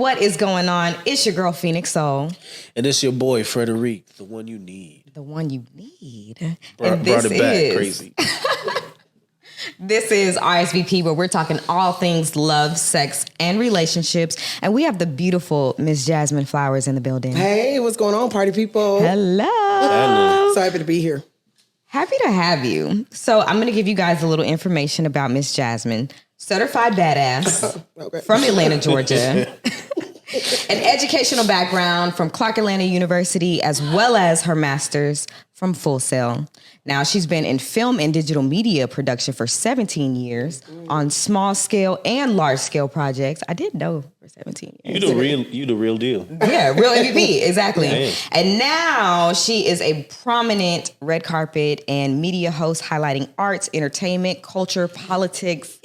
What is going on? It's your girl, Phoenix Soul. And it's your boy, Frederic, the one you need. The one you need. Brought it back crazy. This is RSVP, where we're talking all things love, sex, and relationships. And we have the beautiful Miss Jasmyne Flowers in the building. Hey, what's going on, party people? Hello. So happy to be here. Happy to have you. So I'm going to give you guys a little information about Miss Jasmyne. Certified badass from Atlanta, Georgia. An educational background from Clark Atlanta University, as well as her master's from Full Sail. Now, she's been in film and digital media production for 17 years on small scale and large scale projects. I did know for 17 years. You the real deal. Yeah, real MVP, exactly. Man. And now she is a prominent red carpet and media host highlighting arts, entertainment, culture, politics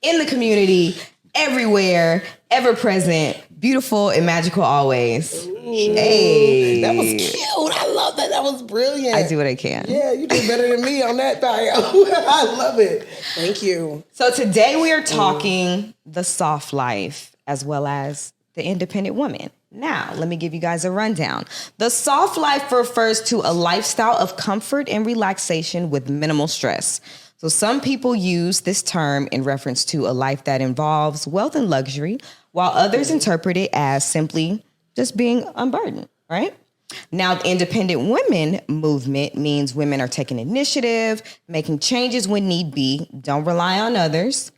in the community, everywhere, ever present, beautiful and magical always. Hey. That was cute. I love that. That was brilliant. I do what I can. Yeah, you did better than me on that bio. I love it. Thank you. So today we are talking the soft life as well as the independent woman. Now, let me give you guys a rundown. The soft life refers to a lifestyle of comfort and relaxation with minimal stress. So some people use this term in reference to a life that involves wealth and luxury, while others interpret it as simply just being unburdened, right? Now, the independent women movement means women are taking initiative, making changes when need be, don't rely on others,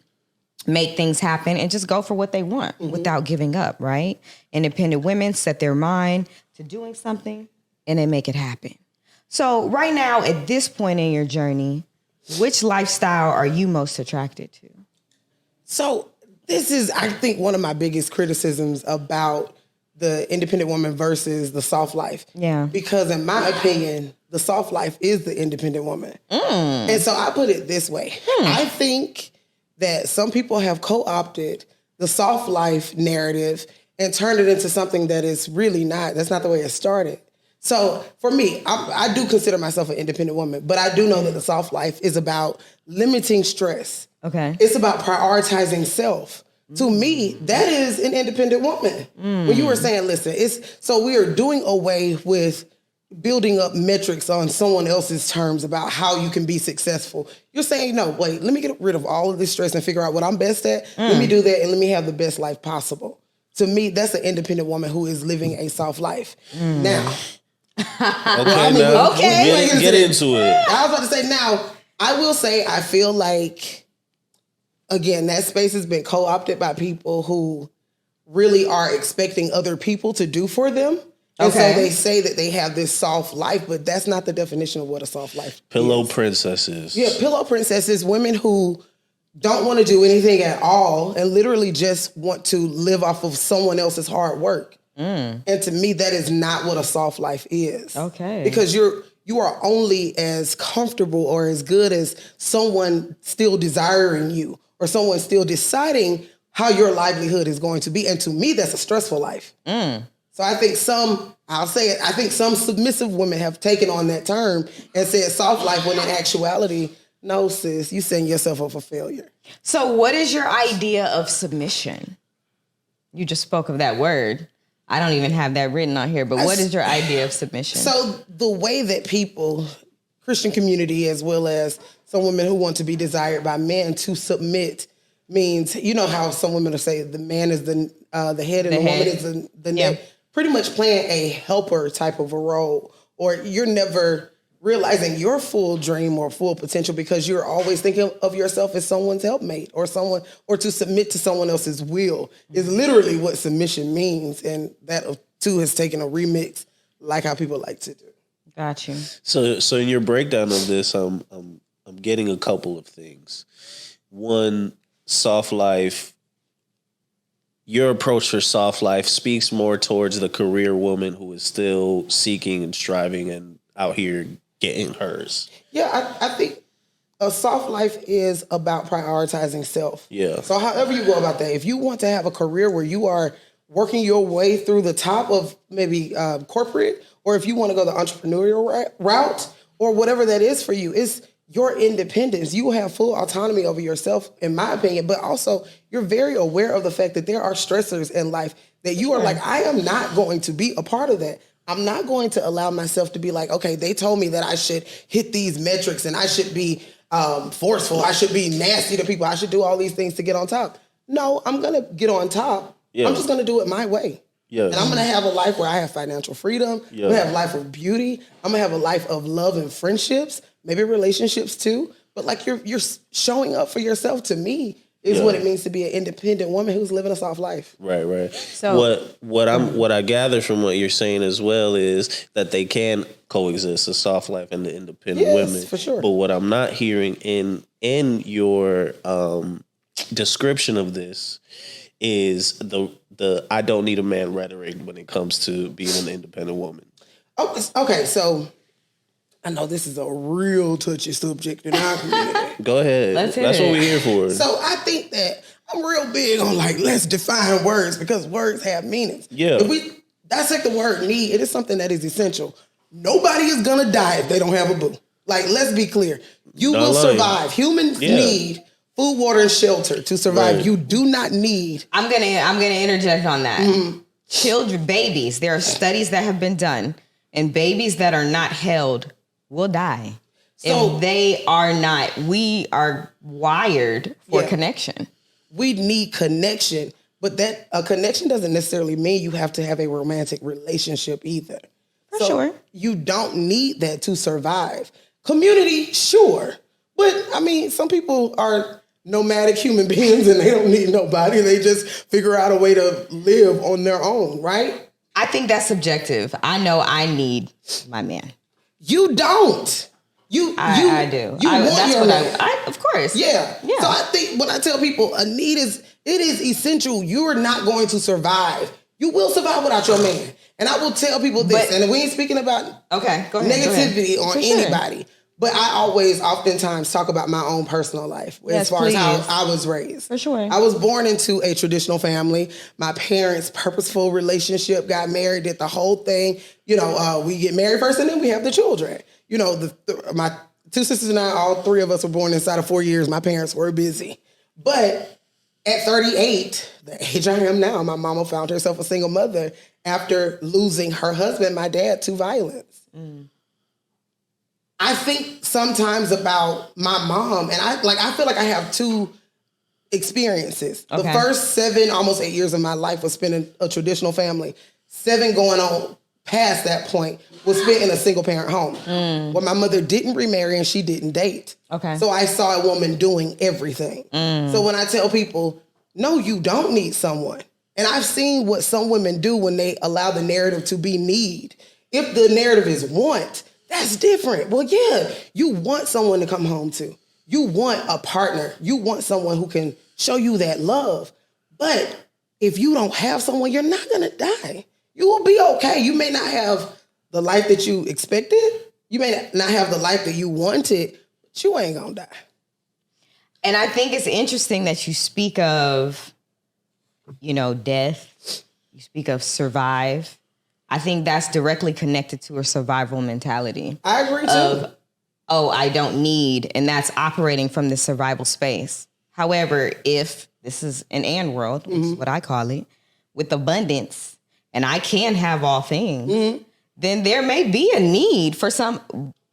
make things happen, and just go for what they want without giving up, right? Independent women set their mind to doing something and they make it happen. So right now, at this point in your journey, which lifestyle are you most attracted to? So this is, I think, one of my biggest criticisms about the independent woman versus the soft life. Yeah. Because in my opinion, the soft life is the independent woman. And so I put it this way. I think that some people have co-opted the soft life narrative and turned it into something that is really not. That's not the way it started. So for me, I do consider myself an independent woman, but I do know that the soft life is about limiting stress. Okay. It's about prioritizing self. To me, that is an independent woman. When you were saying, listen, so we are doing away with building up metrics on someone else's terms about how you can be successful. You're saying, no, wait, let me get rid of all of this stress and figure out what I'm best at. Let me do that and let me have the best life possible. To me, that's an independent woman who is living a soft life. Now, Get into it. I was about to say, now, I will say, I feel like, again, that space has been co-opted by people who really are expecting other people to do for them. And so they say that they have this soft life, but that's not the definition of what a soft life Pillow is. princesses. Yeah, pillow princesses, women who don't want to do anything at all and literally just want to live off of someone else's hard work. And to me, that is not what a soft life is. Okay. Because you are only as comfortable or as good as someone still desiring you or someone still deciding how your livelihood is going to be. And to me, that's a stressful life. So I think I think some submissive women have taken on that term and said soft life when in actuality, no, sis, you setting yourself up for failure. So what is your idea of submission? You just spoke of that word. I don't even have that written on here, but what is your idea of submission? So the way that people, Christian community, as well as some women who want to be desired by men to submit means, you know how some women will say the man is the head and the woman is the neck. Pretty much playing a helper type of a role, or you're never realizing your full dream or full potential because you're always thinking of yourself as someone's helpmate or to submit to someone else's will is literally what submission means. And that too has taken a remix like how people like to do. Got you. So in your breakdown of this, I'm getting a couple of things. One, soft life. Your approach for soft life speaks more towards the career woman who is still seeking and striving and out here getting hers. Yeah, I think a soft life is about prioritizing self. Yeah. So however you go about that, if you want to have a career where you are working your way through the top of maybe corporate, or if you want to go the entrepreneurial route, or whatever that is for you, your independence. You will have full autonomy over yourself, in my opinion, but also you're very aware of the fact that there are stressors in life that you are like, I am not going to be a part of that. I'm not going to allow myself to be like, okay, they told me that I should hit these metrics and I should be forceful. I should be nasty to people. I should do all these things to get on top. No, I'm going to get on top. Yeah. I'm just going to do it my way. Yeah. And I'm going to have a life where I have financial freedom. Yeah. I'm going to have a life of beauty. I'm going to have a life of love and friendships, maybe relationships too. But like you're showing up for yourself, to me, is what it means to be an independent woman who's living a soft life. Right. So what I gather from what you're saying as well is that they can coexist, a soft life and the independent women. For sure. But what I'm not hearing in your description of this is the I don't need a man rhetoric when it comes to being an independent woman. Oh, okay, so I know this is a real touchy subject in our community. Go ahead. That's what we're here for. So I think that I'm real big on like, let's define words because words have meanings. Yeah. If we dissect the word need, it is something that is essential. Nobody is going to die if they don't have a boo. Like, let's be clear. You will survive. Humans need food, water, and shelter to survive. Right. You do not need. I'm gonna interject on that. Mm-hmm. Children, babies, there are studies that have been done, and babies that are not held will die. So, if they are not, we are wired for connection. We need connection, but that a connection doesn't necessarily mean you have to have a romantic relationship either. For sure. You don't need that to survive. Community, sure. But I mean, some people are nomadic human beings and they don't need nobody. They just figure out a way to live on their own, right? I think that's subjective. I know I need my man. You don't. I do. Of course. Yeah. So I think when I tell people a need it is essential. You are not going to survive. You will survive without your man. And I will tell people this, and we ain't speaking about negativity on anybody. But I oftentimes talk about my own personal life as far as how I was raised. For sure. I was born into a traditional family. My parents' purposeful relationship, got married, did the whole thing. You know, we get married first and then we have the children. You know, my two sisters and I, all three of us were born inside of 4 years. My parents were busy. But at 38, the age I am now, my mama found herself a single mother after losing her husband, my dad, to violence. Mm. I think sometimes about my mom, and I feel like I have two experiences. Okay. The first 7, almost 8 years of my life was spent in a traditional family. 7 going on past that point was spent in a single parent home where my mother didn't remarry and she didn't date. Okay. So I saw a woman doing everything. So when I tell people, no, you don't need someone. And I've seen what some women do when they allow the narrative to be need. If the narrative is want, that's different. Well, yeah, you want someone to come home to. You want a partner. You want someone who can show you that love. But if you don't have someone, you're not going to die. You will be okay. You may not have the life that you expected. You may not have the life that you wanted, but you ain't going to die. And I think it's interesting that you speak of, death. You speak of survive. I think that's directly connected to a survival mentality. I agree too. I don't need, and that's operating from the survival space. However, if this is an and world, which is what I call it, with abundance, and I can have all things, then there may be a need for some.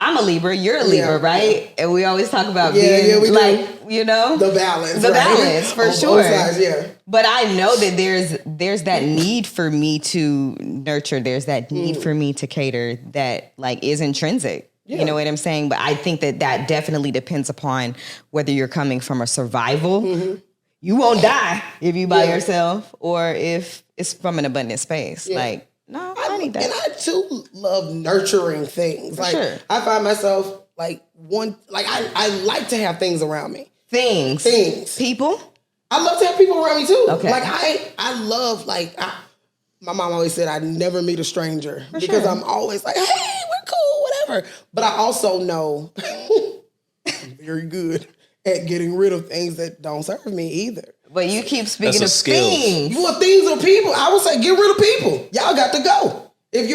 I'm a Libra, you're a Libra, right? And we always talk about being the balance. The balance, for on sure. Both sides, But I know that there's that need for me to nurture. There's that need for me to cater that is intrinsic. Yeah. You know what I'm saying? But I think that definitely depends upon whether you're coming from a survival. Mm-hmm. You won't die if you by yourself, or if it's from an abundant space. Yeah. No, I need that. And I too love nurturing things. For sure. I find myself I like to have things around me. Things. People? I love to have people around me too. Okay. I love my mom always said I'd never meet a stranger because I'm always like, hey, we're cool, whatever. But I also know I'm very good at getting rid of things that don't serve me either. But you keep speaking of things. Well, things are people. I would say get rid of people. Y'all got to go. If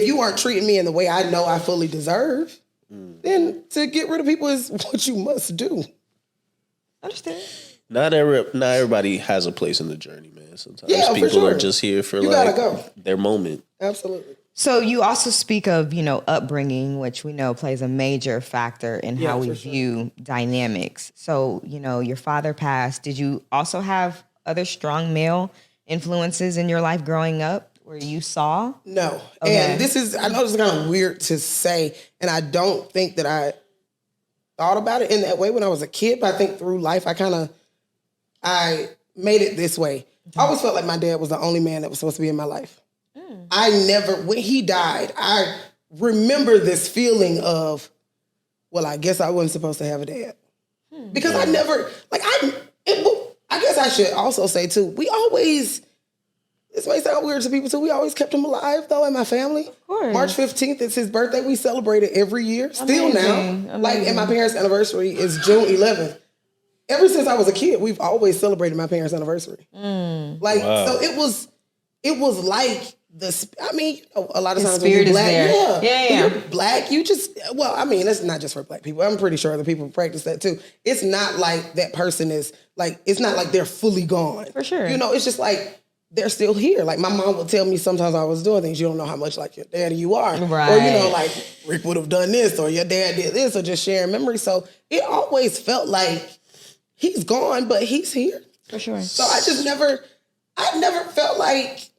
you aren't treating me in the way I know I fully deserve, then to get rid of people is what you must do. Understand? Not everybody has a place in the journey, man. Sometimes Yeah, people for sure. are just here for You gotta go. their moment. Absolutely. So you also speak of, upbringing, which we know plays a major factor in how we view dynamics. So, your father passed. Did you also have other strong male influences in your life growing up where you saw? No. Okay. And I know this is kind of weird to say, and I don't think that I thought about it in that way when I was a kid, but I think through life, I made it this way. I always felt like my dad was the only man that was supposed to be in my life. When he died, I remember this feeling of, well, I guess I wasn't supposed to have a dad. Because I never, I guess I should also say too, this may sound weird to people too, we always kept him alive though in my family. Of course. March 15th is his birthday. We celebrate it every year. Still Amazing. now. And my parents' anniversary is June 11th. Ever since I was a kid, we've always celebrated my parents' anniversary. So it was like this. I mean, a lot of times when you're black, when you're black, you just, it's not just for black people. I'm pretty sure other people practice that too. It's not like that person is like, it's not like they're fully gone. For sure. It's just like, they're still here. Like my mom would tell me sometimes I was doing things, you don't know how much like your daddy you are. Right. Or, like Rick would have done this or your dad did this or just sharing memories. So it always felt like he's gone, but he's here. For sure. So I never felt like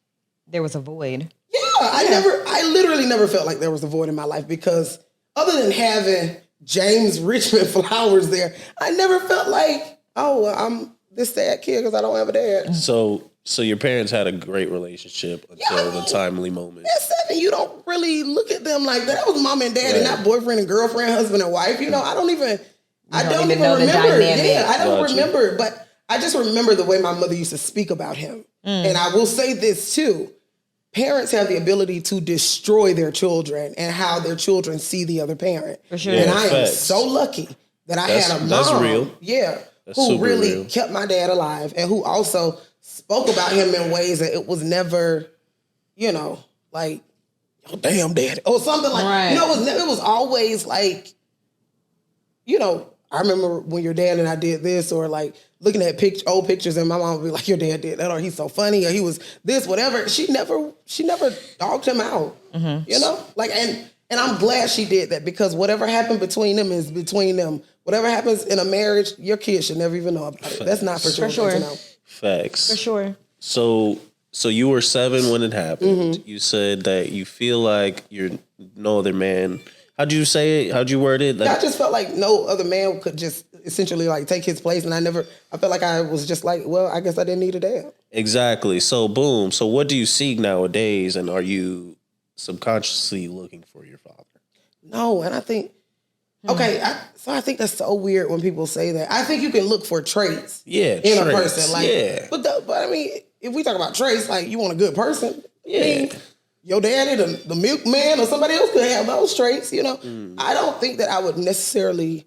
there was a void. Yeah, I literally never felt like there was a void in my life because other than having James Richmond Flowers there, I never felt like, I'm this sad kid because I don't have a dad. So your parents had a great relationship until the timely moment. At 7, you don't really look at them like that. That was mom and dad and not boyfriend and girlfriend, husband and wife. I don't even remember. Yeah, I don't remember, but I just remember the way my mother used to speak about him. And I will say this too. Parents have the ability to destroy their children and how their children see the other parent. For sure. And I am so lucky that I had a mom. That's real. Yeah. Who really kept my dad alive and who also spoke about him in ways that it was never, like, oh, damn daddy or something like, it was always like, I remember when your dad and I did this or like looking at old pictures and my mom would be like, your dad did that or he's so funny or he was this, whatever. She never dogged him out, like, and I'm glad she did that because whatever happened between them is between them. Whatever happens in a marriage, your kids should never even know about it. That's not for children to know. Facts. For sure. So you were 7 when it happened. You said that you feel like you're no other man. How'd you say it? How'd you word it? I just felt like no other man could just essentially like take his place. And I felt like I was just like, well, I guess I didn't need a dad. Exactly. So boom. So what do you seek nowadays? And are you subconsciously looking for your father? No. And I think, I think that's so weird when people say that. I think you can look for traits in a person. Like, but I mean, if we talk about traits, like you want a good person. Yeah. I mean, your daddy, the milkman, or somebody else could have those traits, I don't think that I would necessarily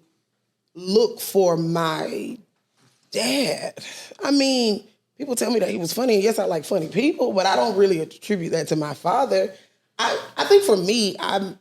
look for my dad. I mean, people tell me that he was funny, and yes, I like funny people, but I don't really attribute that to my father. I think for me, I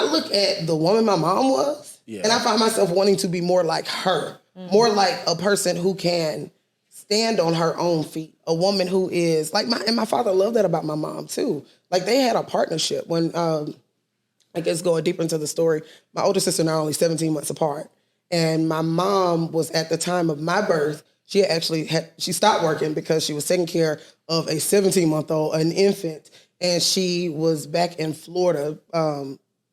look at the woman my mom was, and I find myself wanting to be more like her, more like a person who can stand on her own feet. A woman who is like my father loved that about my mom too. Like they had a partnership when, I guess going deeper into the story, my older sister and I are only 17 months apart. And my mom was at the time of my birth, she stopped working because she was taking care of a 17-month-old, an infant. And she was back in Florida,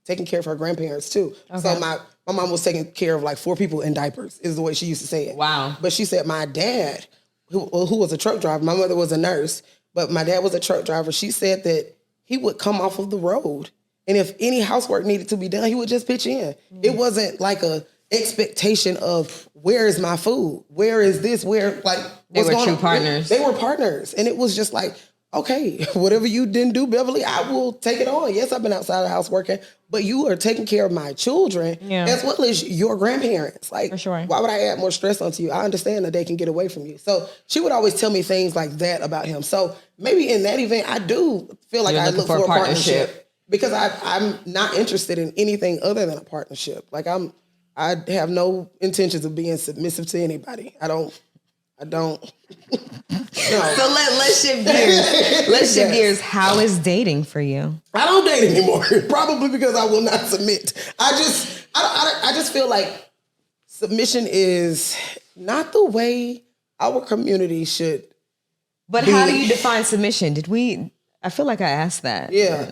taking care of her grandparents too. Okay. So my mom was taking care of like 4 people in diapers, is the way she used to say it. Wow. But she said my dad, who was a truck driver, my mother was a nurse, but my dad was a truck driver. She said that he would come off of the road. And if any housework needed to be done, he would just pitch in. It wasn't like a expectation of where is my food? Where is this? Where, like, they were true partners. They were partners. And it was just like, okay, whatever you didn't do, Beverly, I will take it on. Yes, I've been outside the house working, but you are taking care of my children as well as your grandparents. Like, for sure. Why would I add more stress onto you? I understand that they can get away from you. So she would always tell me things like that about him. So maybe in that event, I do feel like I look for a partnership. because I'm not interested in anything other than a partnership. Like I have no intentions of being submissive to anybody. I don't. No. So let's shift gears. Let's shift gears. How is dating for you? I don't date anymore. Probably because I will not submit. I just feel like submission is not the way our community should. But be. how do you define submission? I feel like I asked that. Yeah.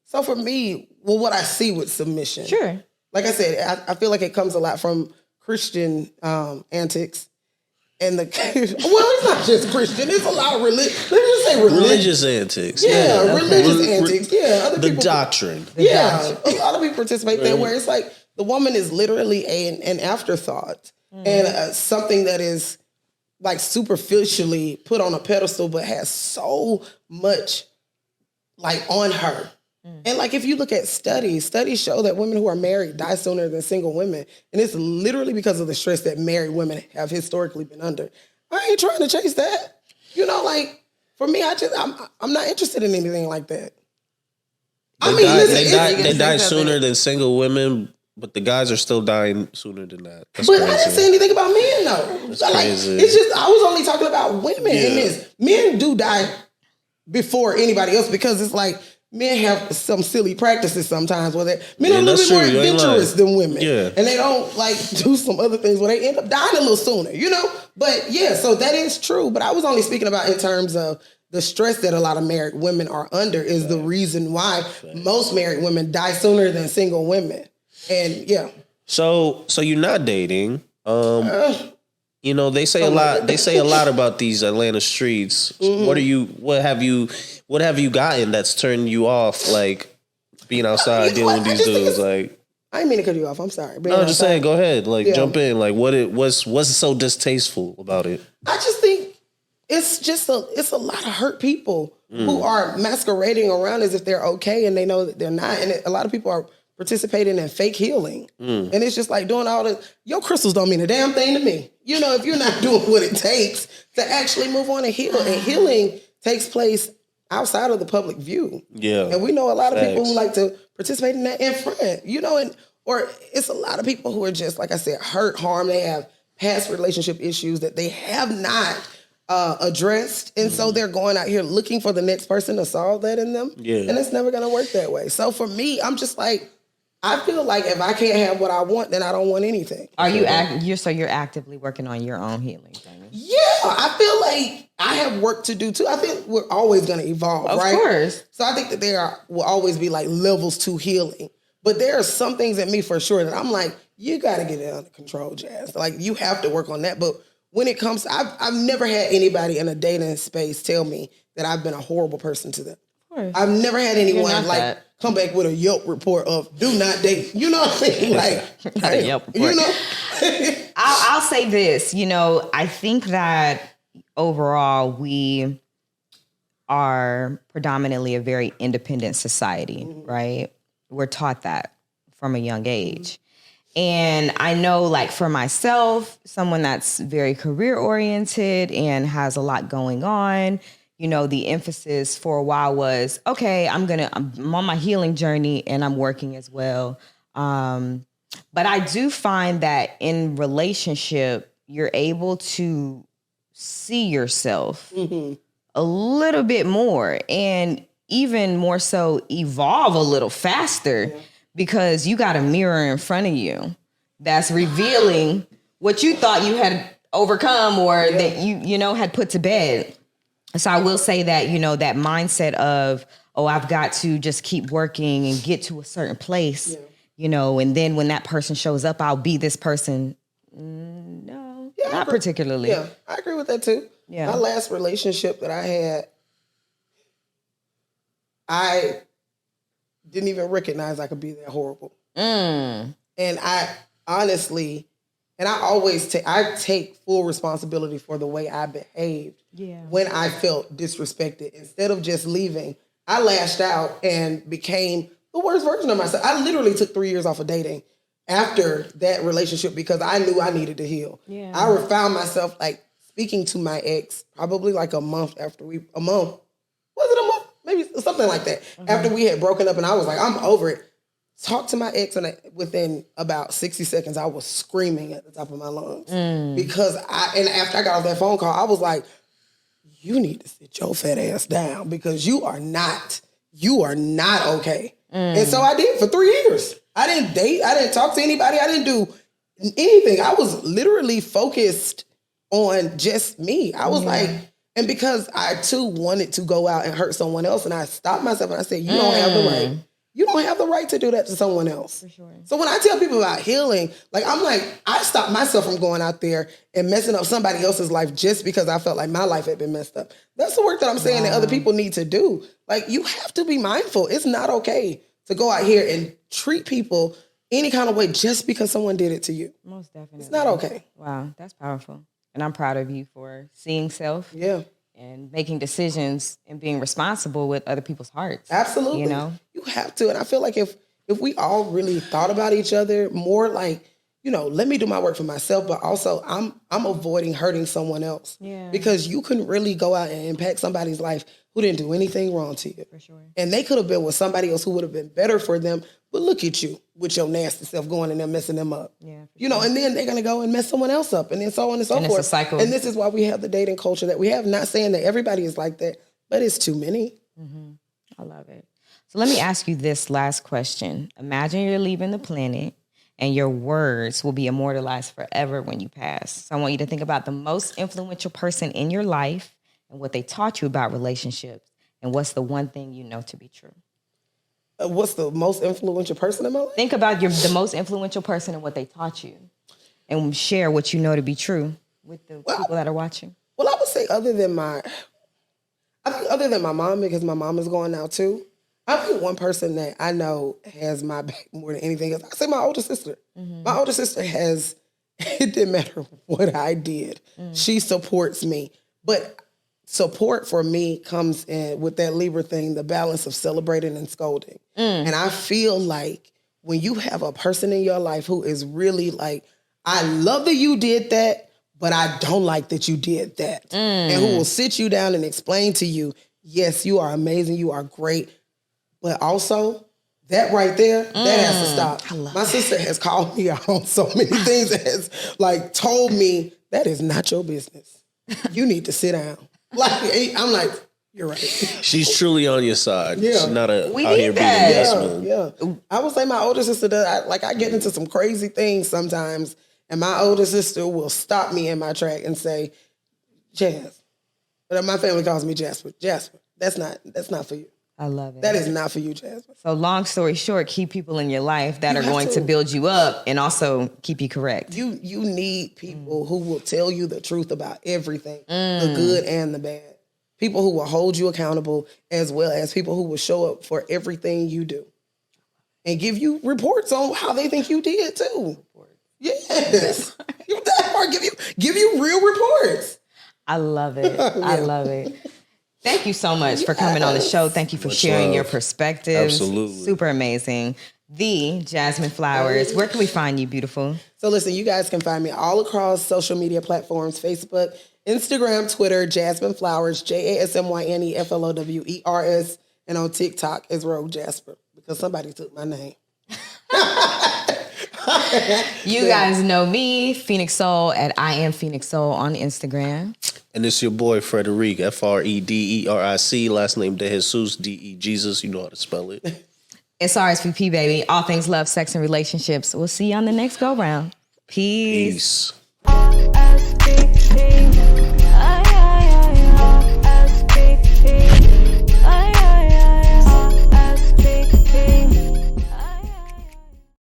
So for me, what I see with submission. Sure. Like I said, I feel like it comes a lot from Christian antics. And it's not just Christian. It's a lot of let's just say religious antics. Yeah, religious antics. Yeah, other people. Doctrine. A lot of people participate there where it's like the woman is literally an afterthought and something that is like superficially put on a pedestal, but has so much like on her. And like if you look at studies show that women who are married die sooner than single women. And it's literally because of the stress that married women have historically been under. I ain't trying to chase that. You know, like for me, I'm not interested in anything like that. They die sooner than single women, but the guys are still dying sooner than that. That's but crazy. I didn't say anything about men though. That's crazy. It's just I was only talking about women in this. Men do die before anybody else because it's like men have some silly practices sometimes where men are a little bit more adventurous than women. Yeah. And they don't like do some other things where they end up dying a little sooner, you know? But yeah, so that is true. But I was only speaking about in terms of the stress that a lot of married women are under is the reason why most married women die sooner than single women. And yeah. So you're not dating. You know, they say a lot. They say a lot about these Atlanta streets. What have you gotten that's turned you off? Like being outside dealing with these dudes. Like I didn't mean to cut you off. I'm sorry. No, I'm just saying. Go ahead. Like jump in. Like what's so distasteful about it? I just think it's a lot of hurt people who are masquerading around as if they're okay and they know that they're not. And a lot of people are participating in fake healing. And it's just like doing all the, your crystals don't mean a damn thing to me. You know, if you're not doing what it takes to actually move on and heal. And healing takes place outside of the public view. Yeah. And we know a lot of people who like to participate in that in front, you know, or it's a lot of people who are just, like I said, hurt, harmed. They have past relationship issues that they have not addressed. And so they're going out here looking for the next person to solve that in them. Yeah. And it's never going to work that way. So for me, I'm just like, I feel like if I can't have what I want, then I don't want anything. You're actively working on your own healing, Jamie? Yeah, I feel like I have work to do too. I think we're always going to evolve, right? Of course. So I think that will always be like levels to healing. But there are some things in me for sure that I'm like, you got to get it under control, Jazz. Like you have to work on that. But when it comes, I've never had anybody in a dating space tell me that I've been a horrible person to them. I've never had anyone like come back with a Yelp report of do not date. You know what I mean? Like Yelp report. You know. I'll say this. You know, I think that overall we are predominantly a very independent society, right? We're taught that from a young age. And I know, like for myself, someone that's very career oriented and has a lot going on. You know, the emphasis for a while was, okay, I'm on my healing journey and I'm working as well. But I do find that in relationship, you're able to see yourself a little bit more and even more so evolve a little faster because you got a mirror in front of you that's revealing what you thought you had overcome or that you know, had put to bed. So I will say that, you know, that mindset of, oh, I've got to just keep working and get to a certain place, you know, and then when that person shows up, I'll be this person. No, not particularly. Yeah, I agree with that too. Yeah. My last relationship that I had, I didn't even recognize I could be that horrible. And I honestly... And I always take full responsibility for the way I behaved when I felt disrespected. Instead of just leaving, I lashed out and became the worst version of myself. I literally took 3 years off of dating after that relationship because I knew I needed to heal. Yeah. I found myself like speaking to my ex probably like a month after was it a month? Maybe maybe something like that. After we had broken up and I was like, I'm over it. Talked to my ex and within about 60 seconds, I was screaming at the top of my lungs. Because after I got off that phone call, I was like, you need to sit your fat ass down because you are not okay. And so I did for 3 years. I didn't date. I didn't talk to anybody. I didn't do anything. I was literally focused on just me. I was like, and because I too wanted to go out and hurt someone else, and I stopped myself and I said, you don't have the right. You don't have the right to do that to someone else. For sure. So when I tell people about healing, like I'm like, I stopped myself from going out there and messing up somebody else's life just because I felt like my life had been messed up. That's the work that I'm saying that other people need to do. Like you have to be mindful. It's not okay to go out here and treat people any kind of way just because someone did it to you. Most definitely. It's not okay. Wow, that's powerful. And I'm proud of you for seeing self. Yeah. And making decisions and being responsible with other people's hearts. Absolutely. You know? You have to. And I feel like if we all really thought about each other more like, you know, let me do my work for myself, but also I'm avoiding hurting someone else. Yeah. Because you can really go out and impact somebody's life who didn't do anything wrong to you. For sure. And they could have been with somebody else who would have been better for them. But look at you with your nasty self going in there messing them up. Yeah. You know, and then they're going to go and mess someone else up and then so on and so forth. It's a cycle. And this is why we have the dating culture that we have. Not saying that everybody is like that, but it's too many. Mm-hmm. I love it. So let me ask you this last question. Imagine you're leaving the planet and your words will be immortalized forever when you pass. So I want you to think about the most influential person in your life and what they taught you about relationships and what's the one thing you know to be true. What's the most influential person in my life? Think about the most influential person and what they taught you and share what you know to be true with the people that are watching. Well, I would say other than my mom, because my mom is going now too, I think one person that I know has my back more than anything else, I say my older sister. Mm-hmm. My older sister it didn't matter what I did. She supports me. But support for me comes in with that Libra thing, the balance of celebrating and scolding. And I feel like when you have a person in your life who is really like, I love that you did that, but I don't like that you did that. And who will sit you down and explain to you, yes, you are amazing, you are great. But also, that right there, that has to stop. My sister has called me out on so many things and has like told me, that is not your business. You need to sit down. Like, I'm like, you're right. She's truly on your side. Yeah. She's not out here being Jasmine. Yeah. I would say my older sister does. I get into some crazy things sometimes, and my older sister will stop me in my track and say, Jazz. But my family calls me Jasper. Jasper, that's not for you. I love it. That is not for you, Jasmine. So long story short, keep people in your life that are going to build you up and also keep you correct. You need people who will tell you the truth about everything, the good and the bad. People who will hold you accountable as well as people who will show up for everything you do and give you reports on how they think you did too. Yes. That part, give you real reports. I love it. I love it. Thank you so much for coming on the show. Thank you for sharing your perspectives. Absolutely. Super amazing. The Jasmyne Flowers. Where can we find you, beautiful? So listen, you guys can find me all across social media platforms, Facebook, Instagram, Twitter, Jasmyne Flowers, JasmyneFlowers, and on TikTok is Rogue Jasper because somebody took my name. You guys know me, Phoenix Soul, at I Am Phoenix Soul on Instagram. And it's your boy, Frederic, Frederic, last name De Jesus, D-E, Jesus. You know how to spell it. It's RSVP, baby. All things love, sex, and relationships. We'll see you on the next go-round. Peace. Peace.